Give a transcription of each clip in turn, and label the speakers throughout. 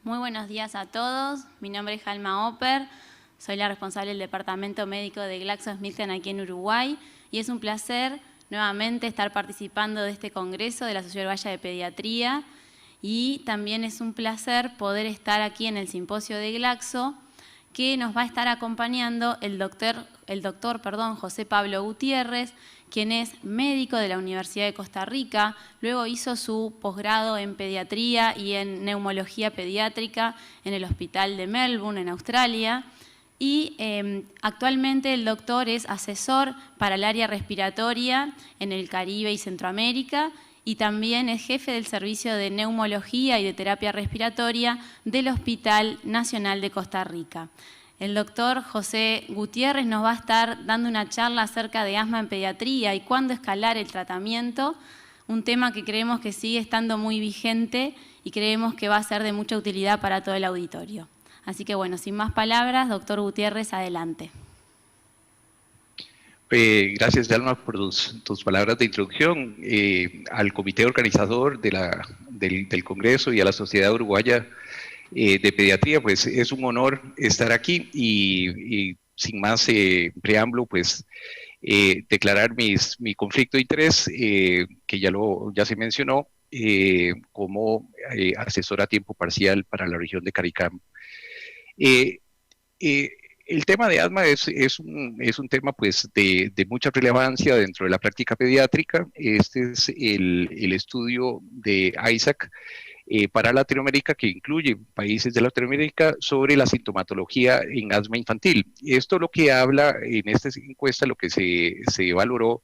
Speaker 1: Muy buenos días a todos. Mi nombre es Jalma Oper. Soy la responsable del Departamento Médico de GlaxoSmithKline aquí en Uruguay. Y es un placer nuevamente estar participando de este congreso de la Sociedad Uruguaya de Pediatría. Y también es un placer poder estar aquí en el simposio de Glaxo, que nos va a estar acompañando el doctor José Pablo Gutiérrez, quien es médico de la Universidad de Costa Rica, luego hizo su posgrado en pediatría y en neumología pediátrica en el Hospital de Melbourne, en Australia, y actualmente el doctor es asesor para el área respiratoria en el Caribe y Centroamérica, y también es jefe del servicio de neumología y de terapia respiratoria del Hospital Nacional de Costa Rica. El doctor José Gutiérrez nos va a estar dando una charla acerca de asma en pediatría y cuándo escalar el tratamiento, un tema que creemos que sigue estando muy vigente y creemos que va a ser de mucha utilidad para todo el auditorio. Así que bueno, sin más palabras, doctor Gutiérrez, adelante.
Speaker 2: Gracias, Dalma, por tus palabras de introducción. Al comité organizador del Congreso y a la Sociedad Uruguaya de Pediatría, pues es un honor estar aquí y sin más preámbulo, pues declarar mi conflicto de interés, que ya se mencionó, como asesor a tiempo parcial para la región de CARICAM. El tema de asma es un tema pues de mucha relevancia dentro de la práctica pediátrica. Este es el estudio de ISAC para Latinoamérica, que incluye países de Latinoamérica, sobre la sintomatología en asma infantil. Esto lo que habla en esta encuesta, lo que se valoró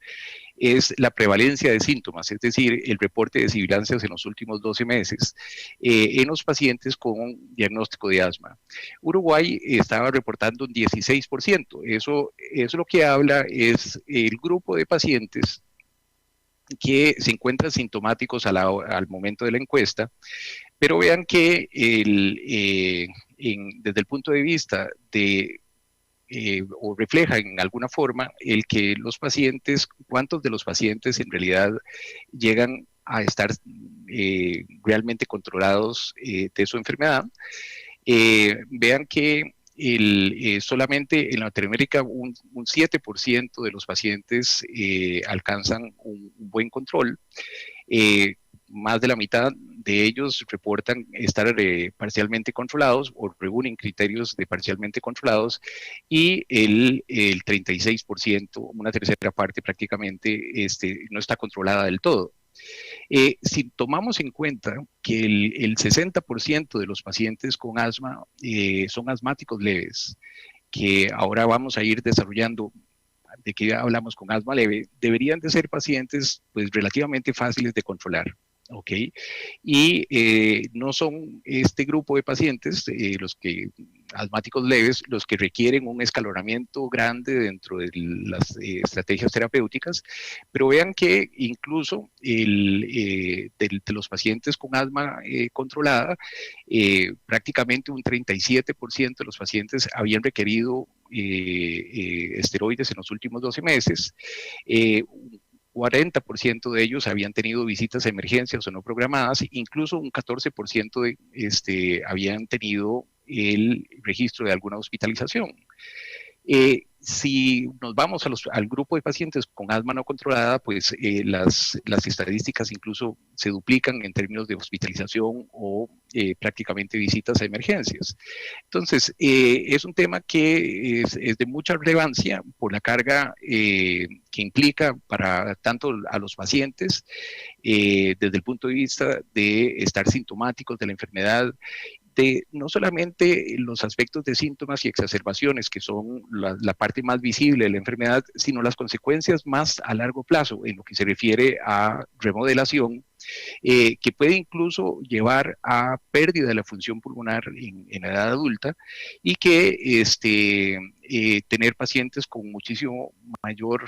Speaker 2: es la prevalencia de síntomas, es decir, el reporte de sibilancias en los últimos 12 meses en los pacientes con diagnóstico de asma. Uruguay estaba reportando un 16%. Eso lo que habla es el grupo de pacientes que se encuentran sintomáticos al momento de la encuesta, pero vean que desde el punto de vista de o refleja en alguna forma el que los pacientes, cuántos de los pacientes en realidad llegan a estar realmente controlados de su enfermedad. Vean que solamente en Latinoamérica un 7% de los pacientes alcanzan un buen control. Más de la mitad de ellos reportan estar parcialmente controlados o reúnen criterios de parcialmente controlados, y el 36%, una tercera parte prácticamente, no está controlada del todo. Si tomamos en cuenta que el 60% de los pacientes con asma son asmáticos leves, que ahora vamos a ir desarrollando de qué hablamos con asma leve, deberían de ser pacientes pues relativamente fáciles de controlar. ¿Ok? Y no son este grupo de pacientes, los que asmáticos leves, los que requieren un escalonamiento grande dentro de las estrategias terapéuticas, pero vean que incluso de los pacientes con asma controlada, prácticamente un 37% de los pacientes habían requerido esteroides en los últimos 12 meses. 40% de ellos habían tenido visitas a emergencias o no programadas, incluso un 14% habían tenido el registro de alguna hospitalización. Si nos vamos al grupo de pacientes con asma no controlada, pues las estadísticas incluso se duplican en términos de hospitalización o prácticamente visitas a emergencias. Entonces, es un tema que es de mucha relevancia por la carga que implica para tanto a los pacientes desde el punto de vista de estar sintomáticos de la enfermedad, de no solamente los aspectos de síntomas y exacerbaciones, que son la parte más visible de la enfermedad, sino las consecuencias más a largo plazo en lo que se refiere a remodelación, que puede incluso llevar a pérdida de la función pulmonar en la edad adulta, y que tener pacientes con muchísimo mayor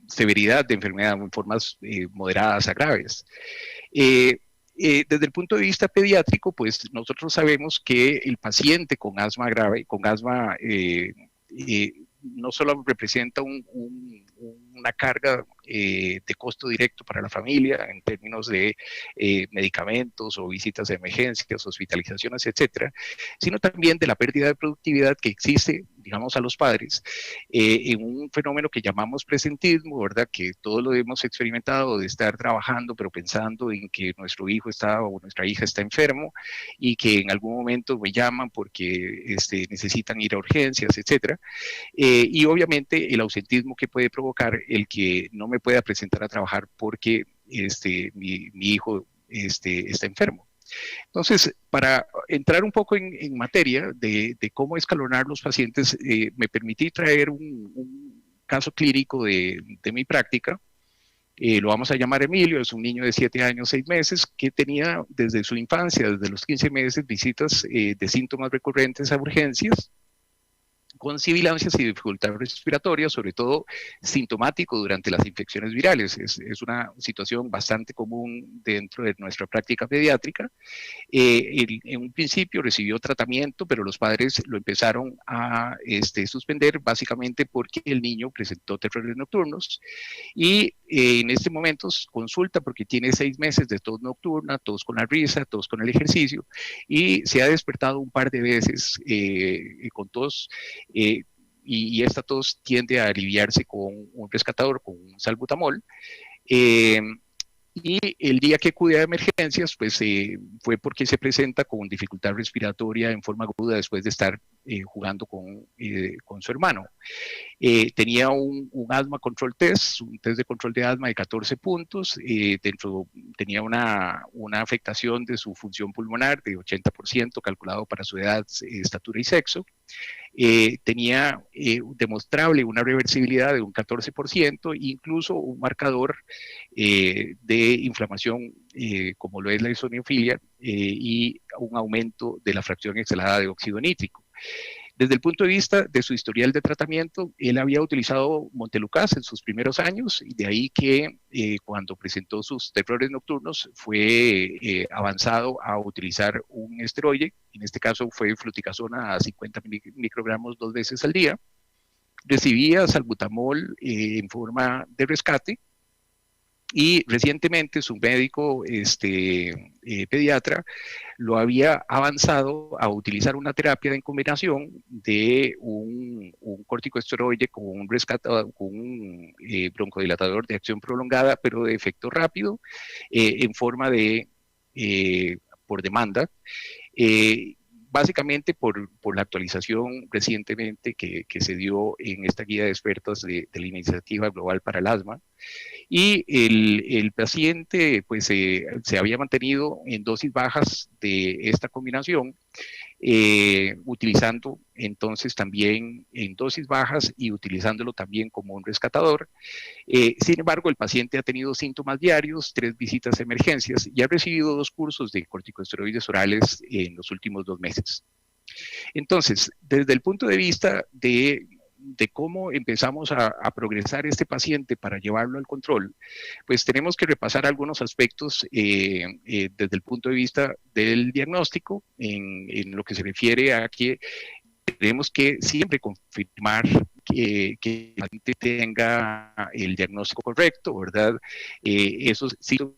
Speaker 2: severidad de enfermedad, en formas moderadas a graves. Desde el punto de vista pediátrico, pues nosotros sabemos que el paciente con asma grave, con asma, no solo representa una carga de costo directo para la familia en términos de medicamentos o visitas de emergencias, hospitalizaciones, etcétera, sino también de la pérdida de productividad que existe, digamos, a los padres en un fenómeno que llamamos presentismo, ¿verdad? Que todos lo hemos experimentado de estar trabajando, pero pensando en que nuestro hijo está o nuestra hija está enfermo y que en algún momento me llaman porque necesitan ir a urgencias, etcétera. Y obviamente el ausentismo que puede provocar el que no me pueda presentar a trabajar porque mi hijo está enfermo. Entonces, para entrar un poco en materia de cómo escalonar los pacientes, me permití traer un caso clínico de mi práctica. Lo vamos a llamar Emilio, es un niño de 7 años, 6 meses, que tenía desde su infancia, desde los 15 meses, visitas de síntomas recurrentes a urgencias, con sibilancias y dificultad respiratoria, sobre todo sintomático durante las infecciones virales. Es una situación bastante común dentro de nuestra práctica pediátrica. En un principio recibió tratamiento, pero los padres lo empezaron a suspender básicamente porque el niño presentó terrores nocturnos y en este momento consulta porque tiene 6 meses de tos nocturna, tos con la risa, tos con el ejercicio y se ha despertado un par de veces con tos y esta tos tiende a aliviarse con un rescatador, con un salbutamol. Eh, y el día que acude a emergencias, pues fue porque se presenta con dificultad respiratoria en forma aguda después de estar jugando con su hermano. Tenía un asma control test, un test de control de asma de 14 puntos, tenía una afectación de su función pulmonar de 80% calculado para su edad, estatura y sexo. Tenía demostrable una reversibilidad de un 14%, incluso un marcador de inflamación como lo es la eosinofília y un aumento de la fracción exhalada de óxido nítrico. Desde el punto de vista de su historial de tratamiento, él había utilizado Montelukast en sus primeros años y de ahí que cuando presentó sus terrores nocturnos fue avanzado a utilizar un esteroide, en este caso fue fluticasona a 50 microgramos 2 veces al día, recibía salbutamol en forma de rescate y recientemente su médico pediatra lo había avanzado a utilizar una terapia en combinación de un corticosteroide con un broncodilatador de acción prolongada, pero de efecto rápido, en forma de por demanda. Básicamente por la actualización recientemente que se dio en esta guía de expertos de la Iniciativa Global para el Asma. Y el paciente pues se había mantenido en dosis bajas de esta combinación, utilizando entonces también en dosis bajas y utilizándolo también como un rescatador. Sin embargo, el paciente ha tenido síntomas diarios, 3 visitas a emergencias y ha recibido 2 cursos de corticosteroides orales en los últimos 2 meses. Entonces, desde el punto de vista de cómo empezamos a progresar este paciente para llevarlo al control, pues tenemos que repasar algunos aspectos desde el punto de vista del diagnóstico, en lo que se refiere a que tenemos que siempre confirmar que el paciente tenga el diagnóstico correcto, ¿verdad? Esos síntomas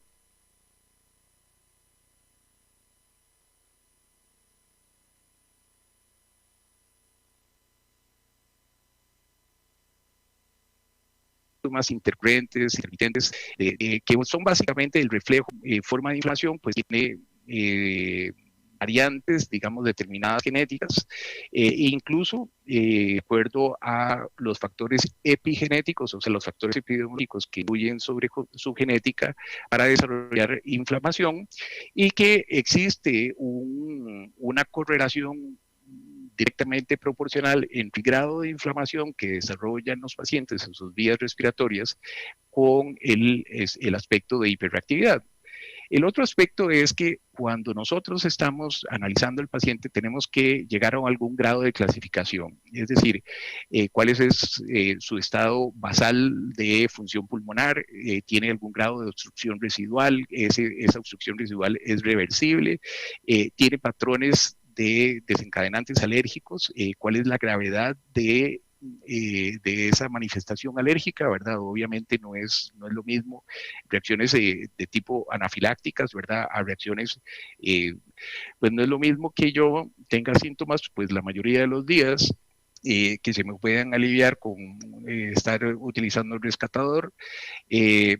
Speaker 2: intercurrentes, intermitentes, que son básicamente el reflejo, forma de inflamación, pues tiene variantes, digamos, determinadas genéticas, e incluso de acuerdo a los factores epigenéticos, o sea, los factores epidemiológicos que influyen sobre su genética para desarrollar inflamación, y que existe una correlación directamente proporcional entre el grado de inflamación que desarrollan los pacientes en sus vías respiratorias con el aspecto de hiperreactividad. El otro aspecto es que cuando nosotros estamos analizando al paciente tenemos que llegar a algún grado de clasificación, es decir, cuál es su estado basal de función pulmonar, tiene algún grado de obstrucción residual, esa obstrucción residual es reversible, tiene patrones de desencadenantes alérgicos, cuál es la gravedad de de esa manifestación alérgica, ¿verdad? Obviamente no es lo mismo reacciones de tipo anafilácticas, ¿verdad? A reacciones, pues no es lo mismo que yo tenga síntomas, pues la mayoría de los días, que se me puedan aliviar con estar utilizando el rescatador,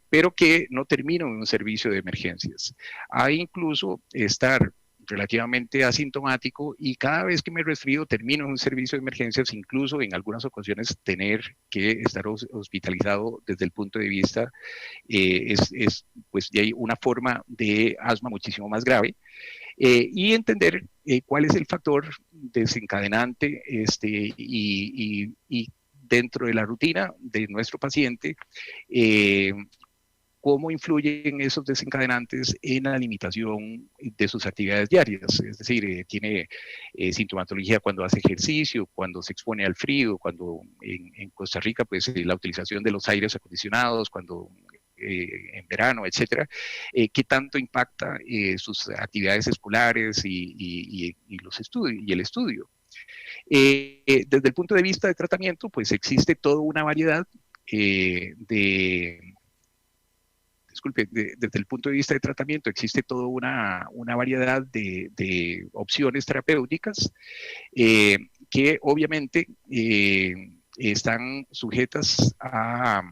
Speaker 2: pero que no termino en un servicio de emergencias. Hay incluso estar relativamente asintomático y cada vez que me resfrío termino en un servicio de emergencias, incluso en algunas ocasiones tener que estar hospitalizado desde el punto de vista, pues de ahí una forma de asma muchísimo más grave, y entender cuál es el factor desencadenante y dentro de la rutina de nuestro paciente, cómo influyen esos desencadenantes en la limitación de sus actividades diarias. Es decir, tiene sintomatología cuando hace ejercicio, cuando se expone al frío, cuando en Costa Rica, pues la utilización de los aires acondicionados, cuando en verano, etcétera, qué tanto impacta sus actividades escolares y los estudios y el estudio. Desde el punto de vista de tratamiento, pues existe toda una variedad desde el punto de vista de tratamiento existe toda una variedad de opciones terapéuticas, que obviamente están sujetas a,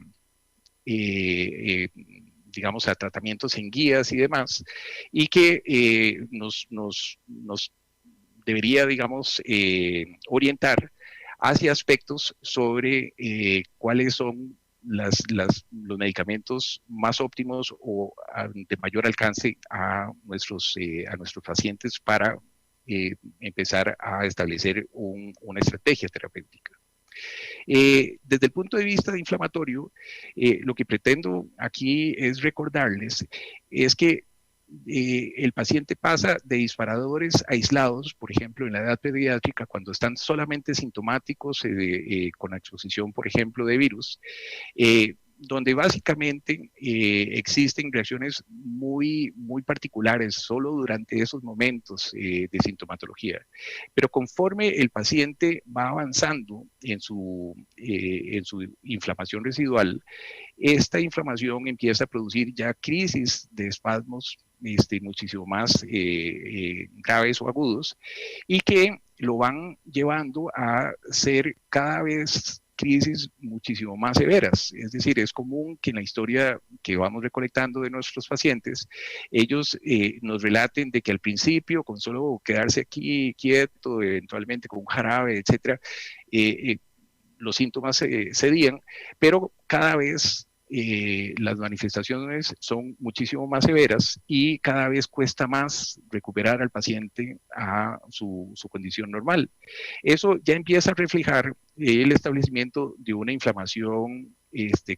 Speaker 2: digamos, a tratamientos en guías y demás, y que nos debería, digamos, orientar hacia aspectos sobre cuáles son los medicamentos más óptimos o de mayor alcance a nuestros pacientes para empezar a establecer una estrategia terapéutica. Desde el punto de vista de inflamatorio, lo que pretendo aquí es recordarles es que el paciente pasa de disparadores aislados, por ejemplo, en la edad pediátrica, cuando están solamente sintomáticos con exposición, por ejemplo, de virus, donde básicamente existen reacciones muy particulares solo durante esos momentos de sintomatología. Pero conforme el paciente va avanzando en su inflamación residual, esta inflamación empieza a producir ya crisis de espasmos muchísimo más graves o agudos, y que lo van llevando a ser cada vez crisis muchísimo más severas. Es decir, es común que en la historia que vamos recolectando de nuestros pacientes, ellos nos relaten de que al principio, con solo quedarse aquí quieto, eventualmente con un jarabe, etcétera, los síntomas cedían, pero cada vez las manifestaciones son muchísimo más severas y cada vez cuesta más recuperar al paciente a su condición normal. Eso ya empieza a reflejar el establecimiento de una inflamación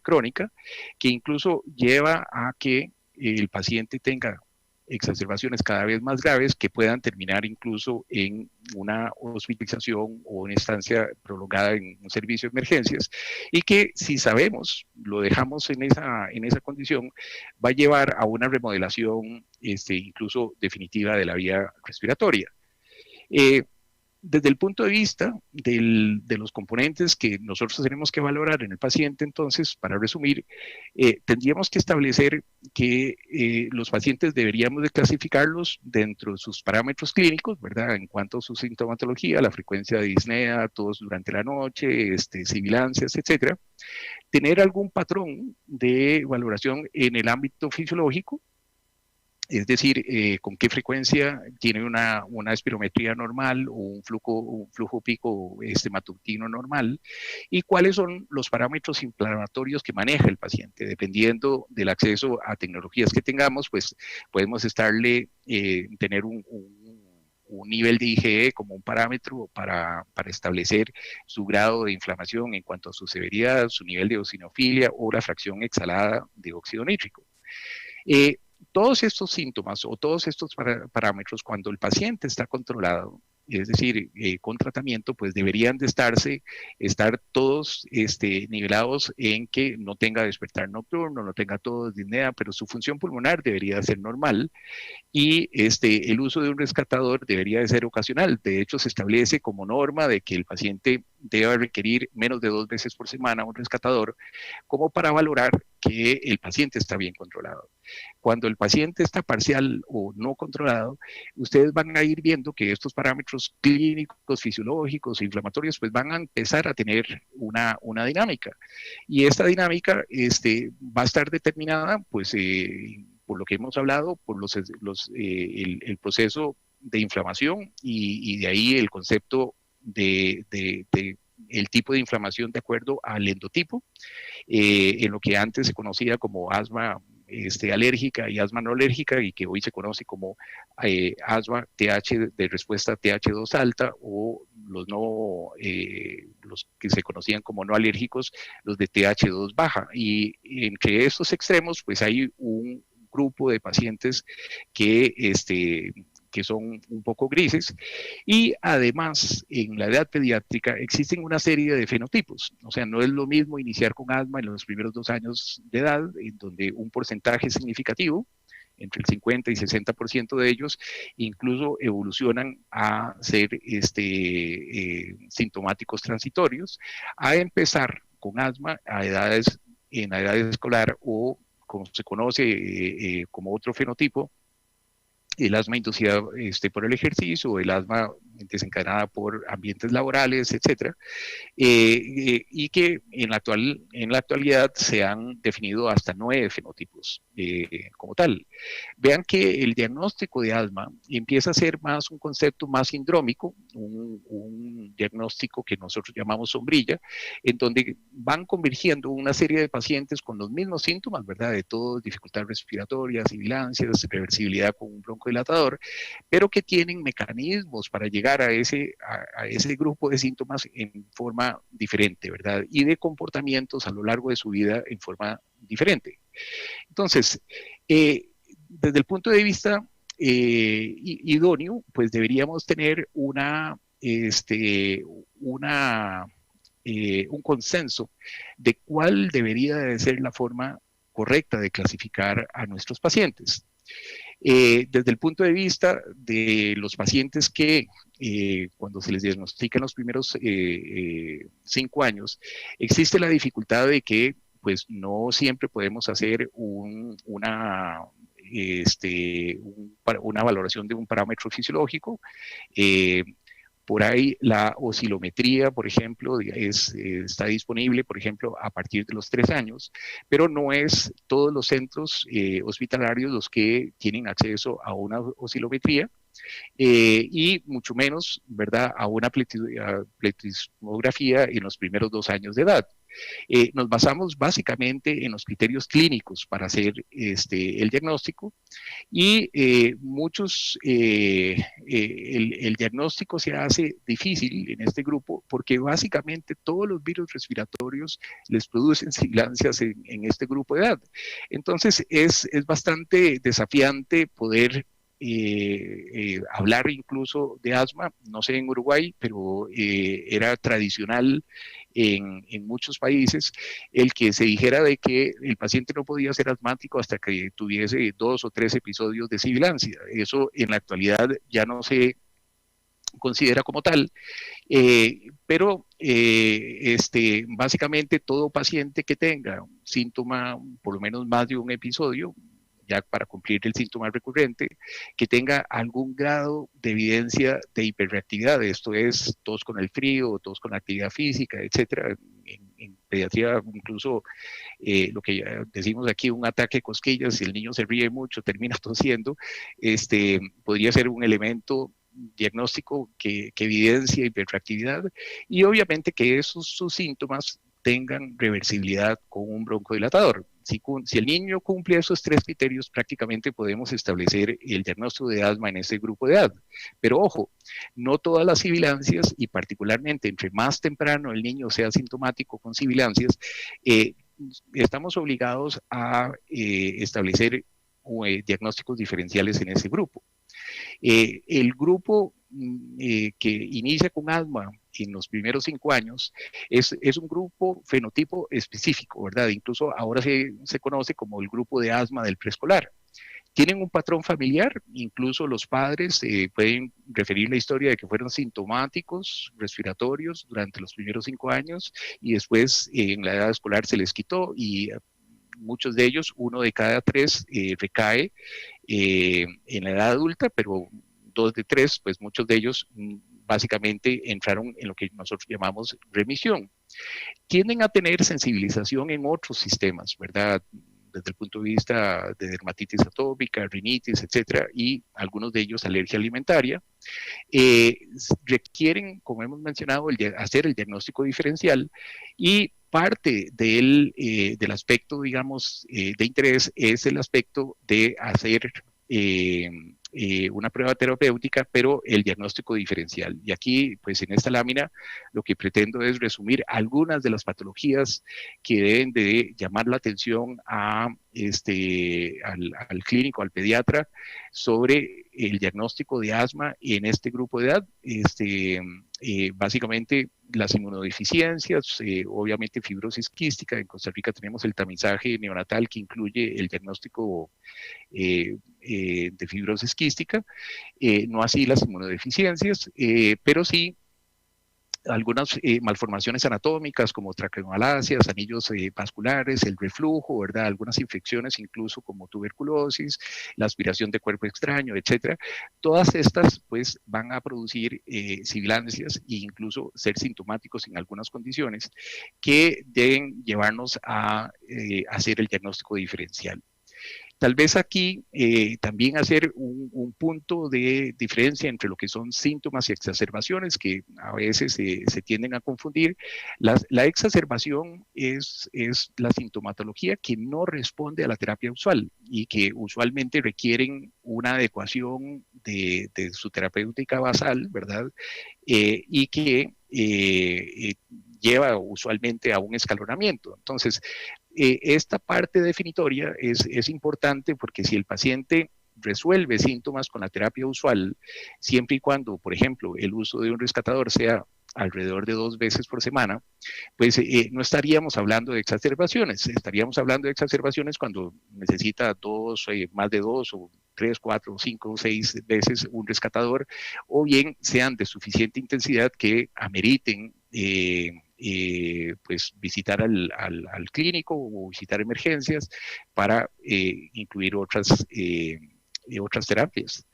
Speaker 2: crónica, que incluso lleva a que el paciente tenga exacerbaciones cada vez más graves que puedan terminar incluso en una hospitalización o una estancia prolongada en un servicio de emergencias, y que si sabemos, lo dejamos en esa condición, va a llevar a una remodelación incluso definitiva de la vía respiratoria. Desde el punto de vista de los componentes que nosotros tenemos que valorar en el paciente, entonces, para resumir, tendríamos que establecer que los pacientes deberíamos de clasificarlos dentro de sus parámetros clínicos, ¿verdad? En cuanto a su sintomatología, la frecuencia de disnea, tos durante la noche, sibilancias, etcétera. Tener algún patrón de valoración en el ámbito fisiológico, es decir, con qué frecuencia tiene una espirometría normal o un flujo pico matutino normal, y cuáles son los parámetros inflamatorios que maneja el paciente. Dependiendo del acceso a tecnologías que tengamos, pues podemos tener un nivel de IgE como un parámetro para establecer su grado de inflamación en cuanto a su severidad, su nivel de eosinofilia o la fracción exhalada de óxido nítrico. Todos estos síntomas o todos estos parámetros, cuando el paciente está controlado, es decir, con tratamiento, pues deberían de estar todos nivelados en que no tenga despertar nocturno, no tenga tos, disnea, pero su función pulmonar debería ser normal, y el uso de un rescatador debería de ser ocasional. De hecho, se establece como norma de que el paciente debe requerir menos de 2 veces por semana un rescatador, como para valorar que el paciente está bien controlado. Cuando el paciente está parcial o no controlado, ustedes van a ir viendo que estos parámetros clínicos, fisiológicos, inflamatorios, pues van a empezar a tener una dinámica. Y esta dinámica va a estar determinada, pues, por lo que hemos hablado, por el proceso de inflamación y de ahí el concepto de el tipo de inflamación de acuerdo al endotipo, en lo que antes se conocía como asma alérgica y asma no alérgica, y que hoy se conoce como asma TH de respuesta TH2 alta, o los que se conocían como no alérgicos, los de TH2 baja. Y entre estos extremos, pues hay un grupo de pacientes que son un poco grises, y además en la edad pediátrica existen una serie de fenotipos. O sea, no es lo mismo iniciar con asma en los primeros 2 años de edad, en donde un porcentaje significativo, entre el 50 y 60% de ellos, incluso evolucionan a ser sintomáticos transitorios, a empezar con asma en la edad escolar, o como se conoce como otro fenotipo, el asma inducida por el ejercicio, o el asma desencadenada por ambientes laborales, etcétera, y que en la actualidad se han definido hasta 9 fenotipos como tal. Vean que el diagnóstico de asma empieza a ser más un concepto más sindrómico, un diagnóstico que nosotros llamamos sombrilla, en donde van convergiendo una serie de pacientes con los mismos síntomas, ¿verdad? De todo, dificultad respiratoria, sibilancias, reversibilidad con un broncodilatador, pero que tienen mecanismos para llegar a ese grupo de síntomas en forma diferente, ¿verdad? Y de comportamientos a lo largo de su vida en forma diferente. Entonces, desde el punto de vista idóneo, pues deberíamos tener un consenso de cuál debería de ser la forma correcta de clasificar a nuestros pacientes. Desde el punto de vista de los pacientes que cuando se les diagnostican los primeros 5 años, existe la dificultad de que pues no siempre podemos hacer una valoración de un parámetro fisiológico. Por ahí la oscilometría, por ejemplo, está disponible, por ejemplo, a partir de los 3 años, pero no es todos los centros hospitalarios los que tienen acceso a una oscilometría, y mucho menos, ¿verdad?, a una pletismografía en los primeros 2 años de edad. Nos basamos básicamente en los criterios clínicos para hacer el diagnóstico, y el diagnóstico se hace difícil en este grupo porque básicamente todos los virus respiratorios les producen sibilancias en este grupo de edad. Entonces es bastante desafiante poder hablar incluso de asma. No sé en Uruguay, pero era tradicional en muchos países el que se dijera de que el paciente no podía ser asmático hasta que tuviese 2 o 3 episodios de sibilancia. Eso en la actualidad ya no se considera como tal, pero básicamente todo paciente que tenga un síntoma, por lo menos más de un episodio, ya para cumplir el síntoma recurrente, que tenga algún grado de evidencia de hiperreactividad, esto es tos con el frío, tos con la actividad física, etcétera. En pediatría incluso lo que decimos aquí, un ataque de cosquillas, si el niño se ríe mucho, termina tosiendo, podría ser un elemento diagnóstico que evidencia hiperreactividad, y obviamente que sus síntomas tengan reversibilidad con un broncodilatador. Si el niño cumple esos 3 criterios, prácticamente podemos establecer el diagnóstico de asma en ese grupo de edad. Pero ojo, no todas las sibilancias, y particularmente entre más temprano el niño sea sintomático con sibilancias, estamos obligados a establecer diagnósticos diferenciales en ese grupo. El grupo que inicia con asma en los primeros 5 años es un grupo fenotipo específico, ¿verdad? Incluso ahora se conoce como el grupo de asma del preescolar. tienen un patrón familiar, incluso los padres pueden referir la historia de que fueron sintomáticos respiratorios durante los primeros 5 años y después en la edad escolar se les quitó y muchos de ellos, 1 de cada 3 recae en la edad adulta, pero 2 de 3, pues muchos de ellos básicamente entraron en lo que nosotros llamamos remisión. Tienden a tener sensibilización en otros sistemas, ¿verdad? Desde el punto de vista de dermatitis atópica, rinitis, etcétera, y algunos de ellos alergia alimentaria, requieren, como hemos mencionado, hacer el diagnóstico diferencial y parte del aspecto, digamos, de interés es el aspecto de hacer una prueba terapéutica, pero el diagnóstico diferencial. Y aquí, pues en esta lámina, lo que pretendo es resumir algunas de las patologías que deben de llamar la atención al clínico, al pediatra, sobre el diagnóstico de asma en este grupo de edad. Básicamente las inmunodeficiencias, obviamente fibrosis quística. En Costa Rica tenemos el tamizaje neonatal que incluye el diagnóstico de fibrosis quística, no así las inmunodeficiencias, pero sí algunas malformaciones anatómicas como traqueomalacias, anillos vasculares, el reflujo, ¿verdad? Algunas infecciones incluso como tuberculosis, la aspiración de cuerpo extraño, etcétera. Todas estas pues van a producir sibilancias e incluso ser sintomáticos en algunas condiciones que deben llevarnos a hacer el diagnóstico diferencial. Tal vez aquí también hacer un punto de diferencia entre lo que son síntomas y exacerbaciones, que a veces se tienden a confundir. La exacerbación es la sintomatología que no responde a la terapia usual y que usualmente requieren una adecuación de su terapéutica basal, ¿verdad? Y que lleva usualmente a un escalonamiento. Entonces, esta parte definitoria es importante porque si el paciente resuelve síntomas con la terapia usual, siempre y cuando, por ejemplo, el uso de un rescatador sea alrededor de 2 veces por semana, pues no estaríamos hablando de exacerbaciones, estaríamos hablando de exacerbaciones cuando necesita más de 2 o 3, 4, 5, 6 veces un rescatador, o bien sean de suficiente intensidad que ameriten pues visitar al clínico o visitar emergencias para incluir otras terapias.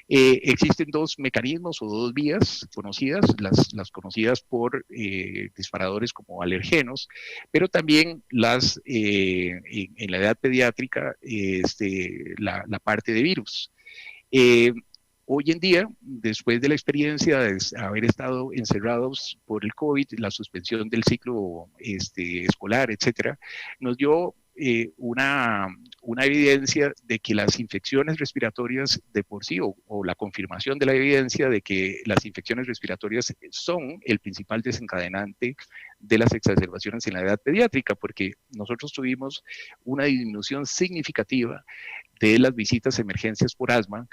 Speaker 2: Existen 2 mecanismos o 2 vías conocidas, las conocidas por disparadores como alergenos, pero también en la edad pediátrica, la parte de virus. Hoy en día, después de la experiencia de haber estado encerrados por el COVID, la suspensión del ciclo escolar, etcétera, nos dio una evidencia de que las infecciones respiratorias de por sí, o la confirmación de la evidencia de que las infecciones respiratorias son el principal desencadenante de las exacerbaciones en la edad pediátrica, porque nosotros tuvimos una disminución significativa de las visitas a emergencias por asma,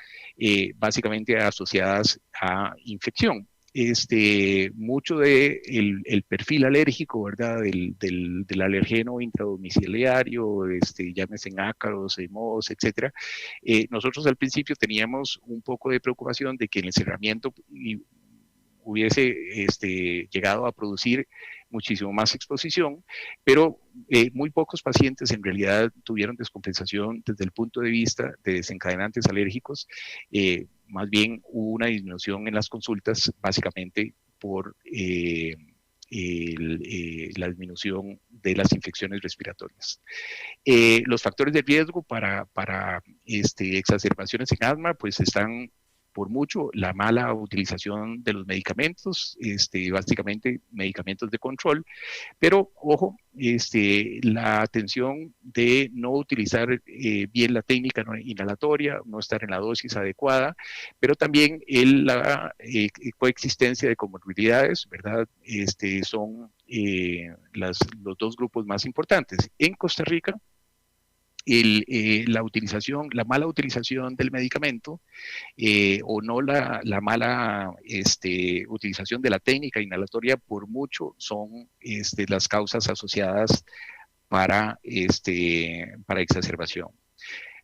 Speaker 2: básicamente asociadas a infección. Mucho de el perfil alérgico, ¿verdad? Del alergeno intradomiciliario, llámese en ácaros, en mohos, etcétera. Nosotros al principio teníamos un poco de preocupación de que el encerramiento hubiese llegado a producir muchísimo más exposición, pero muy pocos pacientes en realidad tuvieron descompensación desde el punto de vista de desencadenantes alérgicos. Más bien hubo una disminución en las consultas básicamente por la disminución de las infecciones respiratorias. Los factores de riesgo para exacerbaciones en asma pues están por mucho la mala utilización de los medicamentos, básicamente medicamentos de control, pero ojo, la atención de no utilizar bien la técnica inhalatoria, no estar en la dosis adecuada, pero también la coexistencia de comorbilidades, ¿verdad? Son los 2 grupos más importantes. En Costa Rica, la mala utilización del medicamento o no la mala utilización de la técnica inhalatoria por mucho son las causas asociadas para exacerbación.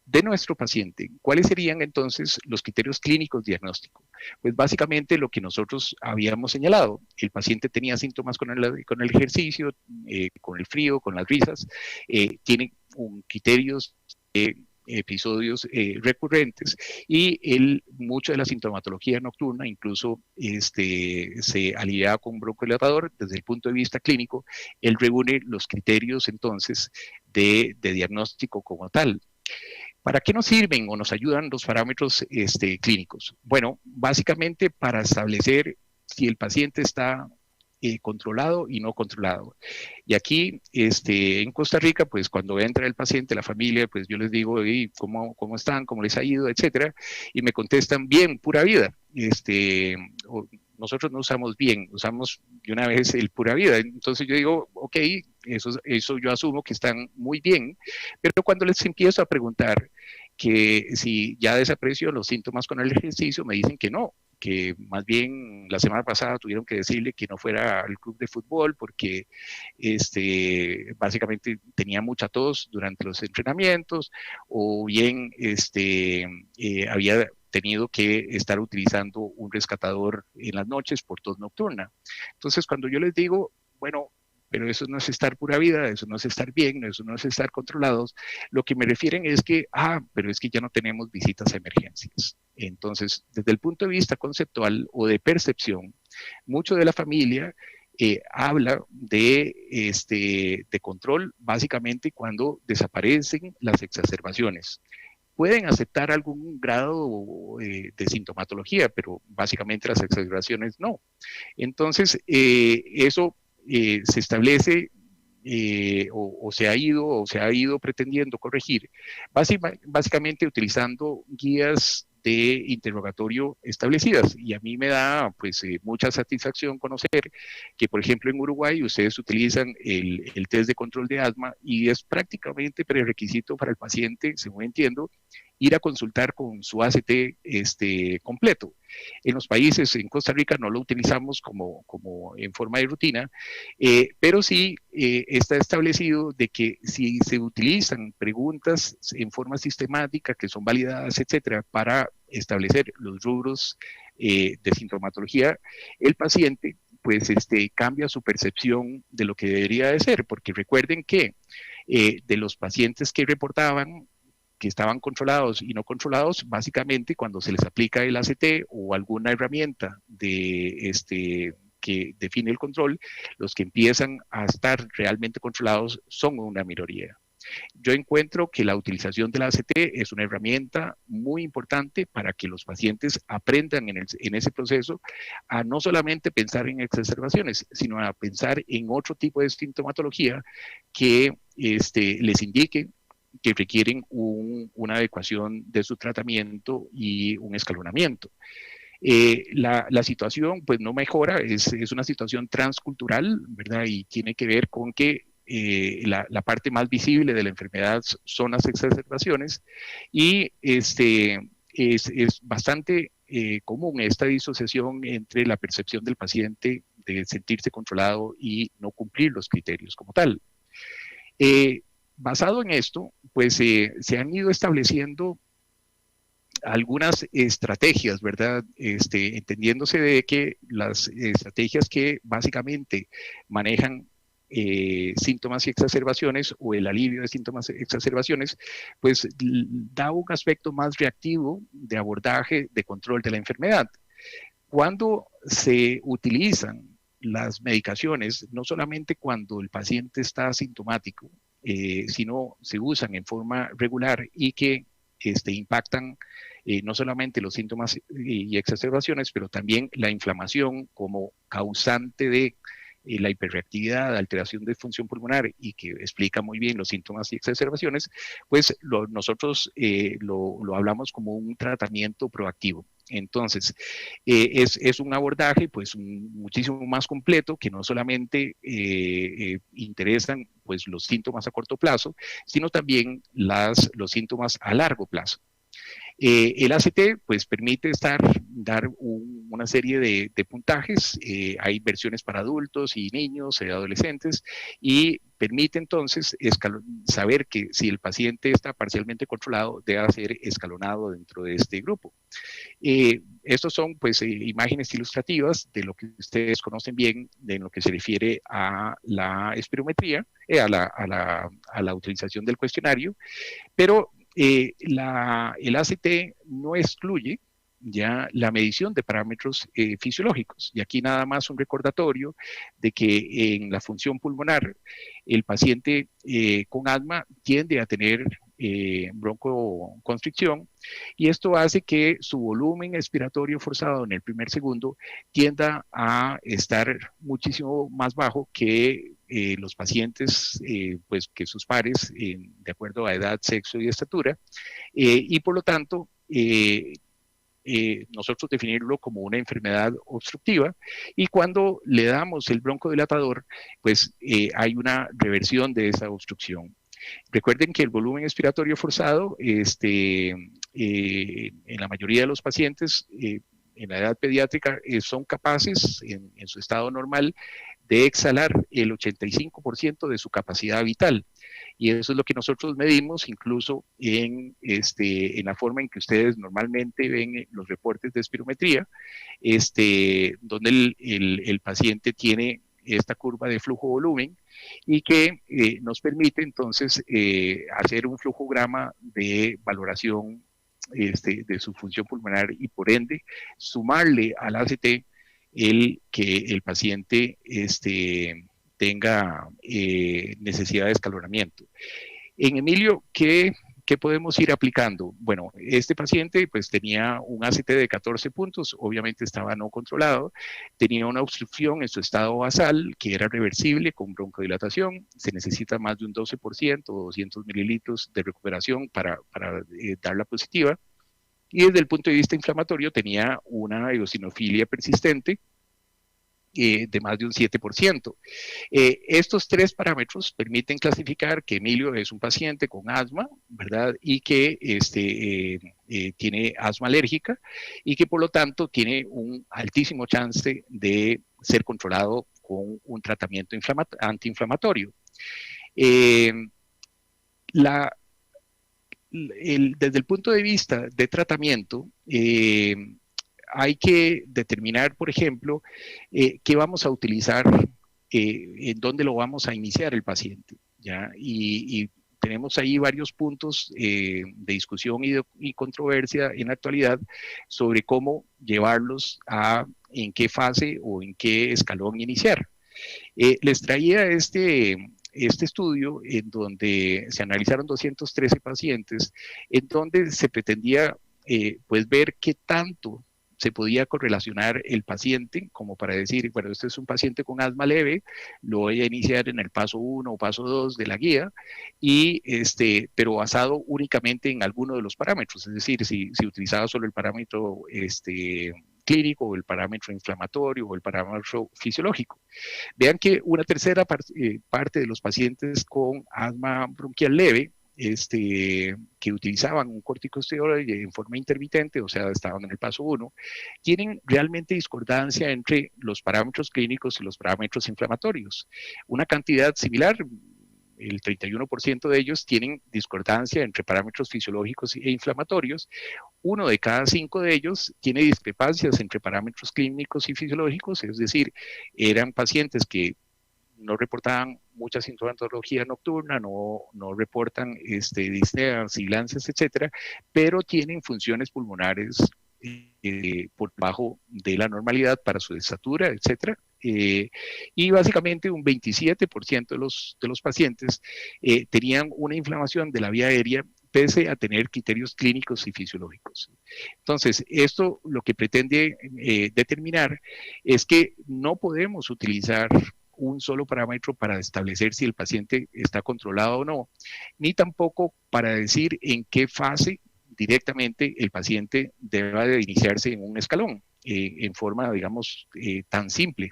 Speaker 2: de nuestro paciente. ¿Cuáles serían entonces los criterios clínicos diagnósticos? Pues básicamente lo que nosotros habíamos señalado. El paciente tenía síntomas con el ejercicio, con el frío, con las risas, tiene criterios episodios recurrentes y mucho de la sintomatología nocturna incluso se alía con broncodilatador desde el punto de vista clínico. Él reúne los criterios entonces de diagnóstico como tal. ¿Para qué nos sirven o nos ayudan los parámetros clínicos? Bueno, básicamente para establecer si el paciente está controlado y no controlado. Y aquí, en Costa Rica, pues cuando entra el paciente, la familia, pues yo les digo, ¿cómo están? ¿Cómo les ha ido? Etcétera. Y me contestan, bien, pura vida. Nosotros no usamos bien, usamos de una vez el pura vida. Entonces yo digo, ok, eso yo asumo que están muy bien, pero cuando les empiezo a preguntar que si ya desapareció los síntomas con el ejercicio, me dicen que no, que más bien la semana pasada tuvieron que decirle que no fuera al club de fútbol porque básicamente tenía mucha tos durante los entrenamientos, o bien había tenido que estar utilizando un rescatador en las noches por tos nocturna. Entonces, cuando yo les digo, bueno, pero eso no es estar pura vida, eso no es estar bien, eso no es estar controlados, lo que me refieren es que, pero es que ya no tenemos visitas a emergencias. Entonces, desde el punto de vista conceptual o de percepción, mucho de la familia habla de control básicamente cuando desaparecen las exacerbaciones. Pueden aceptar algún grado de sintomatología, pero básicamente las exacerbaciones no. Entonces, eso se establece o se ha ido pretendiendo corregir, básicamente utilizando guías de interrogatorio establecidas. Y a mí me da pues mucha satisfacción conocer que, por ejemplo, en Uruguay ustedes utilizan el test de control de asma y es prácticamente prerequisito para el paciente, según entiendo, ir a consultar con su ACT completo. En los países, en Costa Rica no lo utilizamos como en forma de rutina, pero sí está establecido de que si se utilizan preguntas en forma sistemática que son validadas, etcétera, para establecer los rubros de sintomatología, el paciente pues cambia su percepción de lo que debería de ser, porque recuerden que de los pacientes que reportaban que estaban controlados y no controlados, básicamente cuando se les aplica el ACT o alguna herramienta que define el control, los que empiezan a estar realmente controlados son una minoría. Yo encuentro que la utilización del ACT es una herramienta muy importante para que los pacientes aprendan en ese proceso a no solamente pensar en exacerbaciones, sino a pensar en otro tipo de sintomatología que les indique que requieren una adecuación de su tratamiento y un escalonamiento. La situación pues no mejora, es una situación transcultural, ¿verdad? Y tiene que ver con que la parte más visible de la enfermedad son las exacerbaciones y es bastante común esta disociación entre la percepción del paciente de sentirse controlado y no cumplir los criterios como tal. Basado en esto, pues se han ido estableciendo algunas estrategias, ¿verdad? Entendiéndose de que las estrategias que básicamente manejan síntomas y exacerbaciones o el alivio de síntomas y exacerbaciones, pues da un aspecto más reactivo de abordaje, de control de la enfermedad. Cuando se utilizan las medicaciones, no solamente cuando el paciente está asintomático, sino se usan en forma regular y que impactan no solamente los síntomas y exacerbaciones, pero también la inflamación como causante de la hiperreactividad, alteración de función pulmonar y que explica muy bien los síntomas y exacerbaciones, pues nosotros lo hablamos como un tratamiento proactivo. Entonces, es un abordaje pues muchísimo más completo que no solamente interesan pues los síntomas a corto plazo, sino también los síntomas a largo plazo. El ACT pues permite dar una serie de puntajes, hay versiones para adultos y niños, adolescentes, y permite entonces saber que si el paciente está parcialmente controlado, debe ser escalonado dentro de este grupo. Estos son pues imágenes ilustrativas de lo que ustedes conocen bien de lo que se refiere a la espirometría, a la utilización del cuestionario, pero el ACT no excluye ya la medición de parámetros fisiológicos. Y aquí nada más un recordatorio de que en la función pulmonar el paciente con asma tiende a tener broncoconstricción y esto hace que su volumen expiratorio forzado en el primer segundo tienda a estar muchísimo más bajo que los pacientes, pues que sus pares, de acuerdo a edad, sexo y estatura, y por lo tanto, nosotros definirlo como una enfermedad obstructiva y cuando le damos el broncodilatador, pues hay una reversión de esa obstrucción. Recuerden que el volumen expiratorio forzado, en la mayoría de los pacientes, en la edad pediátrica, son capaces, en su estado normal, de exhalar el 85% de su capacidad vital. Y eso es lo que nosotros medimos incluso en la forma en que ustedes normalmente ven los reportes de espirometría, donde el paciente tiene esta curva de flujo-volumen y que nos permite entonces hacer un flujograma de valoración de su función pulmonar y por ende sumarle al ACT el que el paciente tenga necesidad de escalonamiento. En Emilio, ¿qué podemos ir aplicando? Bueno, este paciente pues tenía un ACT de 14 puntos, obviamente estaba no controlado, tenía una obstrucción en su estado basal que era reversible con broncodilatación, se necesita más de un 12% o 200 mililitros de recuperación para dar la positiva, y desde el punto de vista inflamatorio tenía una eosinofilia persistente, de más de un 7%. Estos tres parámetros permiten clasificar que Emilio es un paciente con asma, ¿verdad? Y que tiene asma alérgica y que por lo tanto tiene un altísimo chance de ser controlado con un tratamiento antiinflamatorio. Desde el punto de vista de tratamiento, hay que determinar, por ejemplo, qué vamos a utilizar, en dónde lo vamos a iniciar el paciente, ¿ya? Y tenemos ahí varios puntos de discusión y controversia en la actualidad sobre cómo llevarlos en qué fase o en qué escalón iniciar. Les traía este estudio en donde se analizaron 213 pacientes, en donde se pretendía pues ver qué tanto se podía correlacionar el paciente, como para decir, bueno, este es un paciente con asma leve, lo voy a iniciar en el paso 1 o paso 2 de la guía, y pero basado únicamente en alguno de los parámetros, es decir, si utilizaba solo el parámetro clínico, o el parámetro inflamatorio, o el parámetro fisiológico. Vean que una tercera parte de los pacientes con asma bronquial leve, que utilizaban un corticosteroide en forma intermitente, o sea, estaban en el paso 1, tienen realmente discordancia entre los parámetros clínicos y los parámetros inflamatorios. Una cantidad similar, el 31% de ellos tienen discordancia entre parámetros fisiológicos e inflamatorios. 1 de cada 5 de ellos tiene discrepancias entre parámetros clínicos y fisiológicos, es decir, eran pacientes que no reportaban mucha sintomatología nocturna, no reportan disnea, sibilancias, etcétera, pero tienen funciones pulmonares por debajo de la normalidad para su estatura, etcétera. Y básicamente un 27% de los pacientes tenían una inflamación de la vía aérea pese a tener criterios clínicos y fisiológicos. Entonces, esto lo que pretende determinar es que no podemos utilizar un solo parámetro para establecer si el paciente está controlado o no, ni tampoco para decir en qué fase directamente el paciente debe de iniciarse en un escalón, en forma, digamos, tan simple.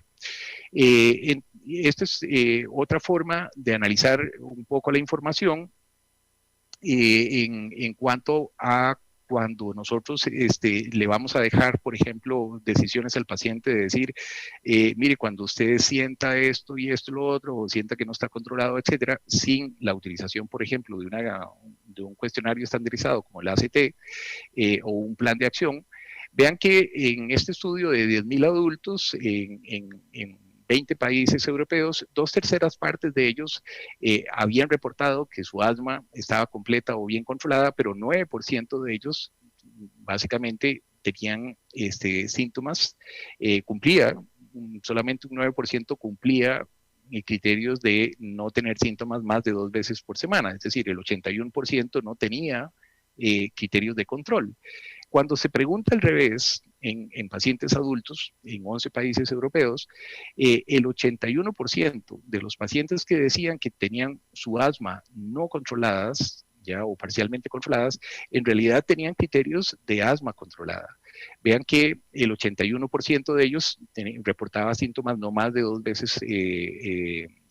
Speaker 2: Esta es otra forma de analizar un poco la información en cuanto a cuando nosotros le vamos a dejar, por ejemplo, decisiones al paciente de decir, mire, cuando usted sienta esto y esto y lo otro, o sienta que no está controlado, etcétera, sin la utilización, por ejemplo, de un cuestionario estandarizado como el ACT o un plan de acción, vean que en este estudio de 10.000 adultos en 20 países europeos, 2/3 partes de ellos habían reportado que su asma estaba completa o bien controlada, pero 9% de ellos básicamente tenían síntomas, cumplía, solamente un 9% cumplía criterios de no tener síntomas más de 2 veces por semana, es decir, el 81% no tenía criterios de control. Cuando se pregunta al revés en pacientes adultos en 11 países europeos, el 81% de los pacientes que decían que tenían su asma no controladas, ya o parcialmente controladas, en realidad tenían criterios de asma controlada. Vean que el 81% de ellos reportaba síntomas no más de 2 veces,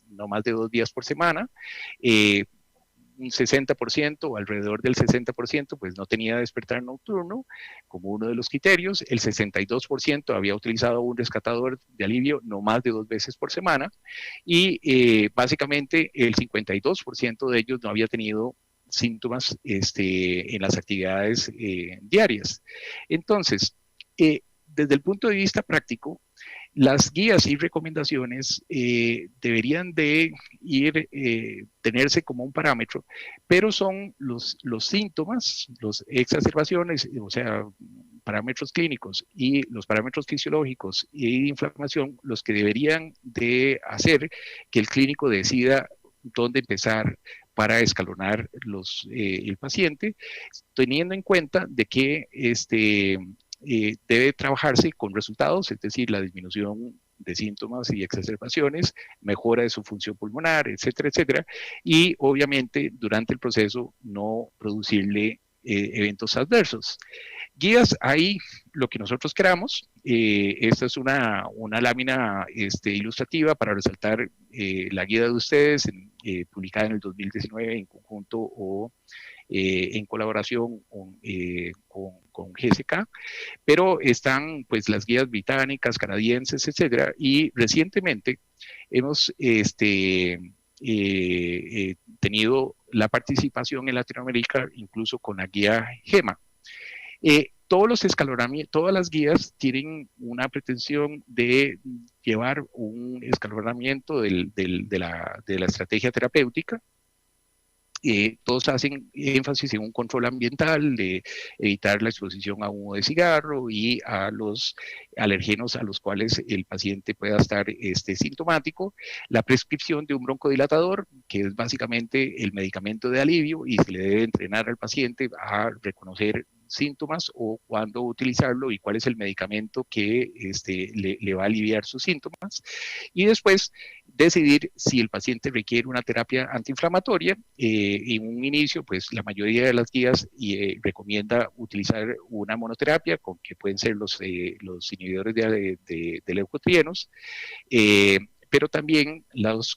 Speaker 2: no más de 2 días por semana. Un 60% o alrededor del 60% pues no tenía despertar nocturno como uno de los criterios, el 62% había utilizado un rescatador de alivio no más de 2 veces por semana y básicamente el 52% de ellos no había tenido síntomas en las actividades diarias. Entonces, desde el punto de vista práctico, las guías y recomendaciones deberían de tenerse como un parámetro, pero son los síntomas, las exacerbaciones, o sea, parámetros clínicos y los parámetros fisiológicos y de inflamación los que deberían de hacer que el clínico decida dónde empezar para escalonar el paciente, teniendo en cuenta de que debe trabajarse con resultados, es decir, la disminución de síntomas y exacerbaciones, mejora de su función pulmonar, etcétera, etcétera, y obviamente durante el proceso no producirle eventos adversos. Guías, hay lo que nosotros queramos. Esta es una lámina ilustrativa para resaltar la guía de ustedes, publicada en el 2019 en conjunto o en colaboración con GSK, pero están pues las guías británicas, canadienses, etcétera, y recientemente hemos tenido la participación en Latinoamérica incluso con la guía GEMA. Todos los escalonamientos, todas las guías tienen una pretensión de llevar un escalonamiento de la estrategia terapéutica. Todos hacen énfasis en un control ambiental, de evitar la exposición a humo de cigarro y a los alergenos a los cuales el paciente pueda estar sintomático, la prescripción de un broncodilatador, que es básicamente el medicamento de alivio y se le debe entrenar al paciente a reconocer síntomas o cuándo utilizarlo y cuál es el medicamento que le va a aliviar sus síntomas. Y después decidir si el paciente requiere una terapia antiinflamatoria. En un inicio, pues la mayoría de las guías recomienda utilizar una monoterapia, con que pueden ser los inhibidores de leucotrienos, pero también los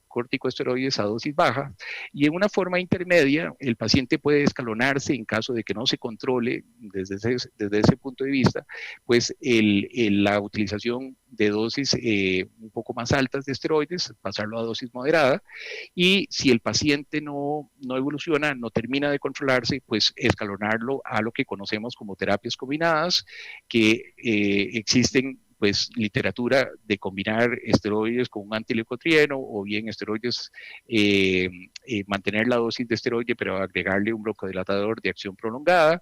Speaker 2: corticosteroides a dosis baja, y en una forma intermedia el paciente puede escalonarse en caso de que no se controle desde ese punto de vista, pues la utilización de dosis un poco más altas de esteroides, pasarlo a dosis moderada, y si el paciente no evoluciona, no termina de controlarse, pues escalonarlo a lo que conocemos como terapias combinadas, que existen pues literatura de combinar esteroides con un antileucotrieno o bien esteroides, mantener la dosis de esteroide pero agregarle un broncodilatador de acción prolongada,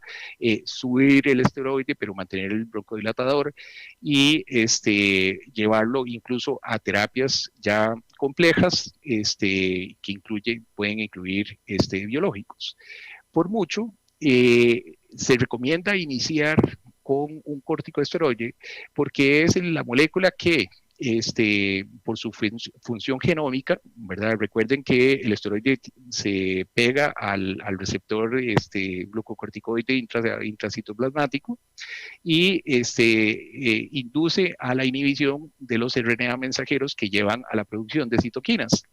Speaker 2: subir el esteroide pero mantener el broncodilatador y llevarlo incluso a terapias ya complejas que pueden incluir biológicos. Por mucho, se recomienda iniciar con un corticosteroide porque es la molécula que por su función genómica, ¿verdad? Recuerden que el esteroide se pega al receptor glucocorticoide intracitoplasmático y induce a la inhibición de los RNA mensajeros que llevan a la producción de citoquinas.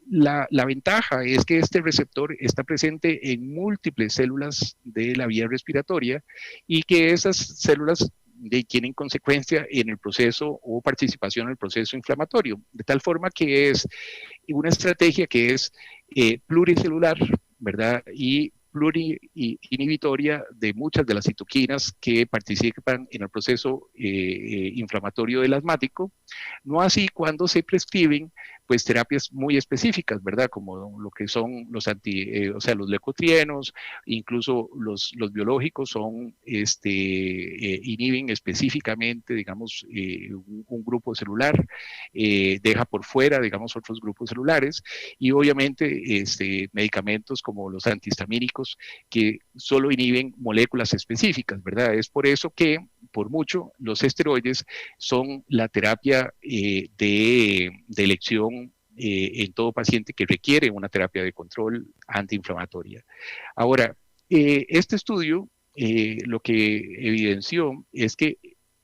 Speaker 2: La ventaja es que este receptor está presente en múltiples células de la vía respiratoria y que esas células tienen consecuencia en el proceso o participación en el proceso inflamatorio, de tal forma que es una estrategia que es pluricelular, ¿verdad? Y inhibitoria de muchas de las citoquinas que participan en el proceso inflamatorio del asmático, no así cuando se prescriben pues terapias muy específicas, ¿verdad? Como lo que son los o sea, los leucotrienos, incluso los biológicos son, inhiben específicamente, digamos, un grupo celular, deja por fuera, digamos, otros grupos celulares, y obviamente medicamentos como los antihistamínicos que solo inhiben moléculas específicas, ¿verdad? Es por eso que, por mucho, los esteroides son la terapia de elección en todo paciente que requiere una terapia de control antiinflamatoria. Ahora, este estudio lo que evidenció es que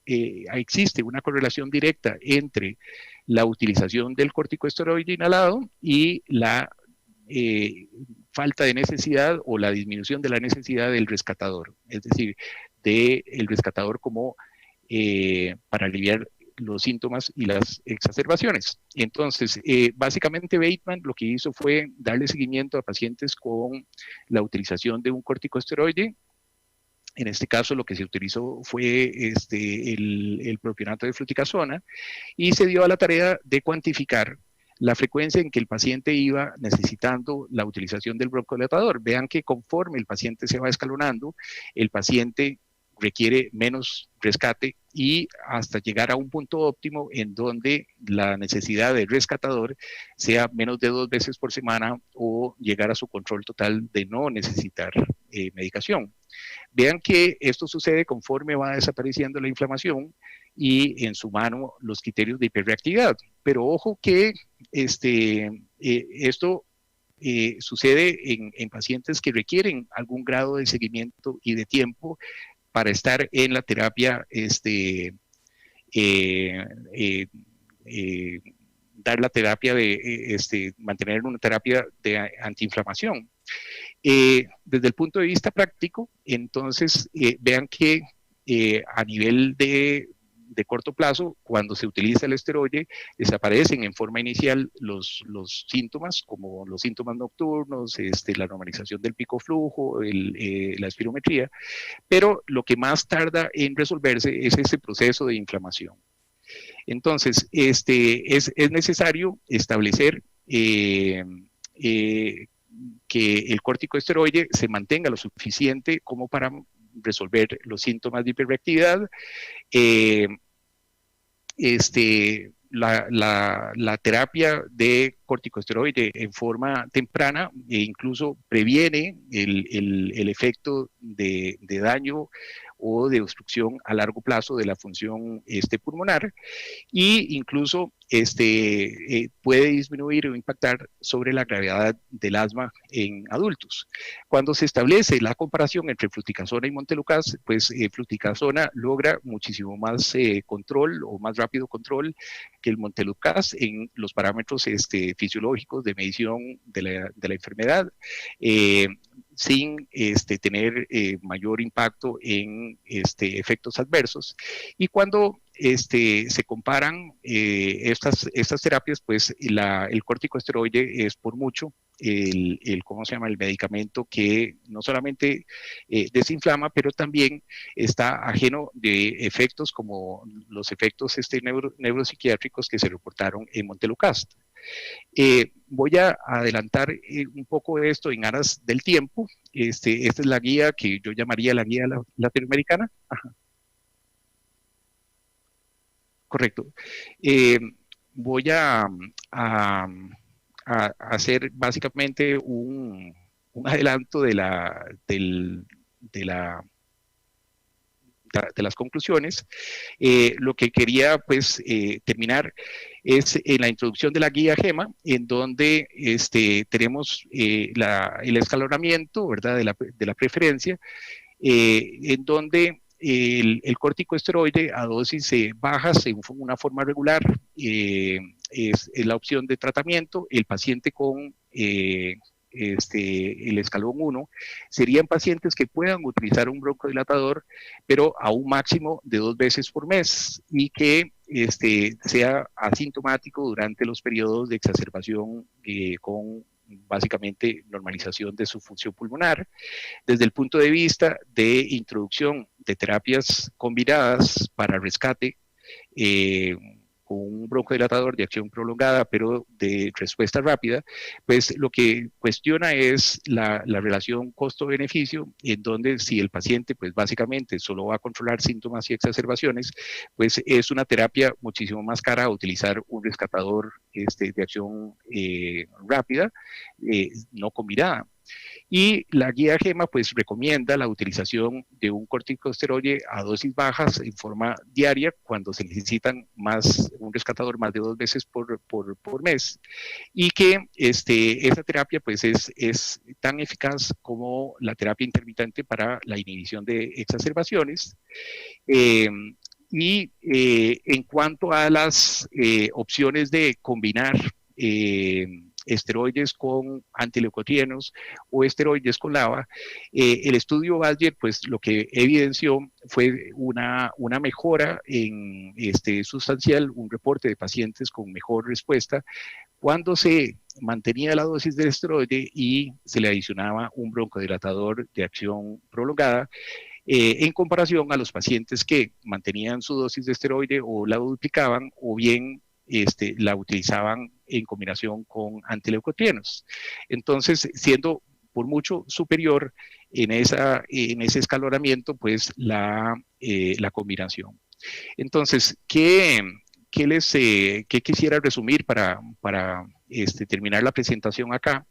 Speaker 2: existe una correlación directa entre la utilización del corticosteroide inhalado y la falta de necesidad o la disminución de la necesidad del rescatador, es decir, del rescatador como para aliviar los síntomas y las exacerbaciones. Entonces, básicamente Bateman lo que hizo fue darle seguimiento a pacientes con la utilización de un corticosteroide. En este caso lo que se utilizó fue el propionato de fluticasona y se dio a la tarea de cuantificar la frecuencia en que el paciente iba necesitando la utilización del broncodilatador. Vean que conforme el paciente se va escalonando, el paciente requiere menos rescate y hasta llegar a un punto óptimo en donde la necesidad de rescatador sea menos de 2 veces por semana o llegar a su control total de no necesitar medicación. Vean que esto sucede conforme va desapareciendo la inflamación y en su mano los criterios de hiperreactividad. Pero ojo que esto sucede en pacientes que requieren algún grado de seguimiento y de tiempo para estar en la terapia, dar la terapia de mantener una terapia de antiinflamación. Desde el punto de vista práctico, entonces vean que a nivel de corto plazo, cuando se utiliza el esteroide, desaparecen en forma inicial los síntomas, como los síntomas nocturnos, la normalización del pico flujo, la espirometría, pero lo que más tarda en resolverse es ese proceso de inflamación. Entonces, es necesario establecer que el corticosteroide se mantenga lo suficiente como para resolver los síntomas de hiperreactividad. La terapia de corticosteroide en forma temprana incluso previene el efecto de daño o de obstrucción a largo plazo de la función pulmonar, y incluso puede disminuir o impactar sobre la gravedad del asma en adultos. Cuando se establece la comparación entre fluticasona y montelukast, pues fluticasona logra muchísimo más control o más rápido control que el montelukast en los parámetros fisiológicos de medición de la enfermedad, sin tener mayor impacto en efectos adversos. Y cuando se comparan estas terapias, pues el corticosteroide es por mucho ¿cómo se llama? El medicamento que no solamente desinflama, pero también está ajeno de efectos como los efectos neuropsiquiátricos que se reportaron en montelukast. Voy a adelantar un poco esto en aras del tiempo. Esta es la guía que yo llamaría la guía latinoamericana. Ajá. Correcto. Voy a hacer básicamente un adelanto de las conclusiones. Lo que quería pues terminar es en la introducción de la guía GEMA, en donde tenemos el escalonamiento, ¿verdad?, de la preferencia, en donde el corticosteroide a dosis bajas en una forma regular es la opción de tratamiento. El paciente con el escalón 1 serían pacientes que puedan utilizar un broncodilatador, pero a un máximo de 2 veces por mes y que sea asintomático durante los periodos de exacerbación con básicamente normalización de su función pulmonar. Desde el punto de vista de introducción de terapias combinadas para rescate, con un broncodilatador de acción prolongada, pero de respuesta rápida, pues lo que cuestiona es la relación costo-beneficio, en donde si el paciente, pues básicamente solo va a controlar síntomas y exacerbaciones, pues es una terapia muchísimo más cara utilizar un rescatador de acción rápida, no combinada. Y la guía GEMA pues recomienda la utilización de un corticosteroide a dosis bajas en forma diaria cuando se necesitan un rescatador más de 2 veces por mes, y que esa terapia pues es tan eficaz como la terapia intermitente para la inhibición de exacerbaciones. Eh, en cuanto a las opciones de combinar esteroides con antileucotrienos o esteroides con LABA, el estudio Badger pues lo que evidenció fue una mejora sustancial, un reporte de pacientes con mejor respuesta cuando se mantenía la dosis del esteroide y se le adicionaba un broncodilatador de acción prolongada, en comparación a los pacientes que mantenían su dosis de esteroide o la duplicaban o bien la utilizaban en combinación con antileucotrienos. Entonces, siendo por mucho superior en ese escalonamiento, pues la combinación. Entonces, ¿qué quisiera resumir para terminar la presentación acá?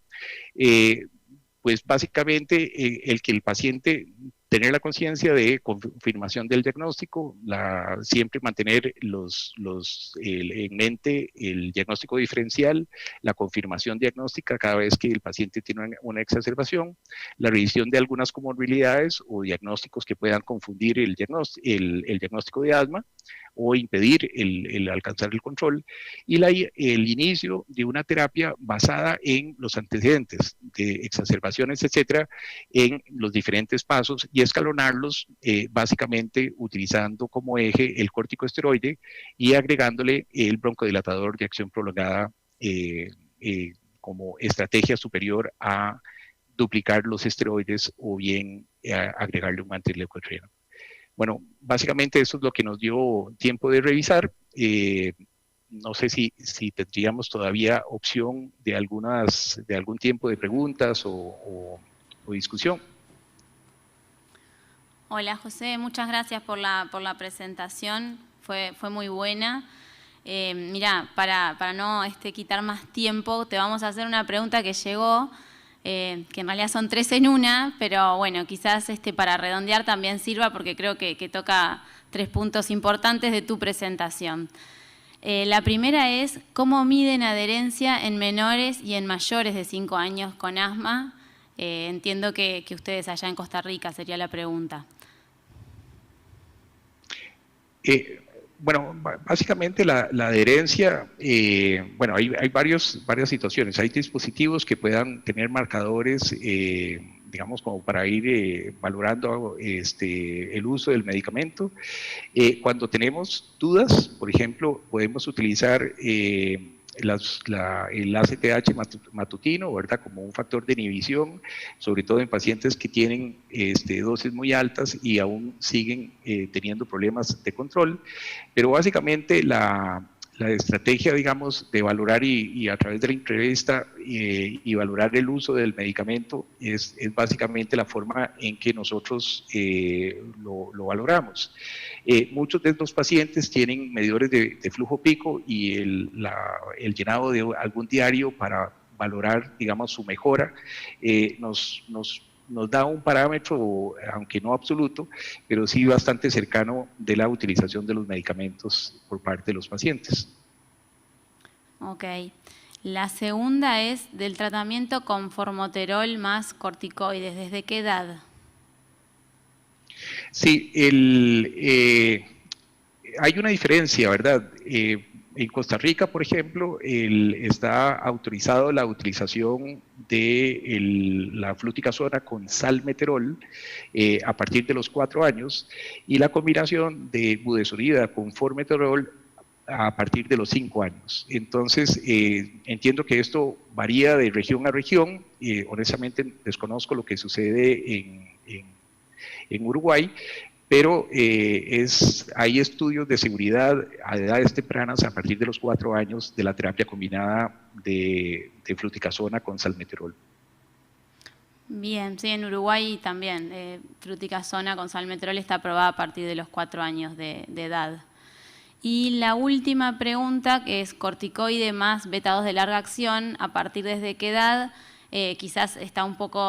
Speaker 2: Pues básicamente el que el paciente tener la conciencia de confirmación del diagnóstico, siempre mantener en mente el diagnóstico diferencial, la confirmación diagnóstica cada vez que el paciente tiene una exacerbación, la revisión de algunas comorbilidades o diagnósticos que puedan confundir el diagnóstico de asma o impedir el alcanzar el control, y el inicio de una terapia basada en los antecedentes de exacerbaciones, etcétera, en los diferentes pasos y escalonarlos básicamente utilizando como eje el corticosteroide y agregándole el broncodilatador de acción prolongada como estrategia superior a duplicar los esteroides o bien agregarle un antileucotrieno. Bueno, básicamente eso es lo que nos dio tiempo de revisar. No sé si tendríamos todavía opción de algún tiempo de preguntas o discusión.
Speaker 1: Hola José, muchas gracias por la presentación, fue muy buena. Mira, para no quitar más tiempo, te vamos a hacer una pregunta que llegó, que en realidad son 3 en una, pero bueno, quizás para redondear también sirva porque creo que toca 3 puntos importantes de tu presentación. La primera es, ¿cómo miden adherencia en menores y en mayores de 5 años con asma? Entiendo que ustedes allá en Costa Rica sería la pregunta.
Speaker 2: Bueno, básicamente la adherencia, bueno, hay varias situaciones. Hay dispositivos que puedan tener marcadores, digamos, como para ir valorando el uso del medicamento. Cuando tenemos dudas, por ejemplo, podemos utilizar el ACTH matutino, ¿verdad? Como un factor de inhibición, sobre todo en pacientes que tienen dosis muy altas y aún siguen teniendo problemas de control. Pero básicamente la estrategia, digamos, de valorar y a través de la entrevista y valorar el uso del medicamento es básicamente la forma en que nosotros lo valoramos. Muchos de estos pacientes tienen medidores de flujo pico y el llenado de algún diario para valorar, digamos, su mejora. Nos da un parámetro, aunque no absoluto, pero sí bastante cercano de la utilización de los medicamentos por parte de los pacientes.
Speaker 1: Ok. La segunda es del tratamiento con formoterol más corticoides. ¿Desde qué edad?
Speaker 2: Sí, hay una diferencia, ¿verdad? En Costa Rica, por ejemplo, está autorizado la utilización de la fluticasona con salmeterol a partir de los 4 años y la combinación de budesonida con formoterol a partir de los 5 años. Entonces, entiendo que esto varía de región a región. Honestamente, desconozco lo que sucede en Uruguay, pero hay estudios de seguridad a edades tempranas a partir de los 4 años de la terapia combinada de fluticasona con salmeterol.
Speaker 1: Bien, sí, en Uruguay también. Fluticasona con salmeterol está aprobada a partir de los 4 años de edad. Y la última pregunta, que es corticoide más beta 2 de larga acción, ¿a partir desde qué edad? Quizás está un poco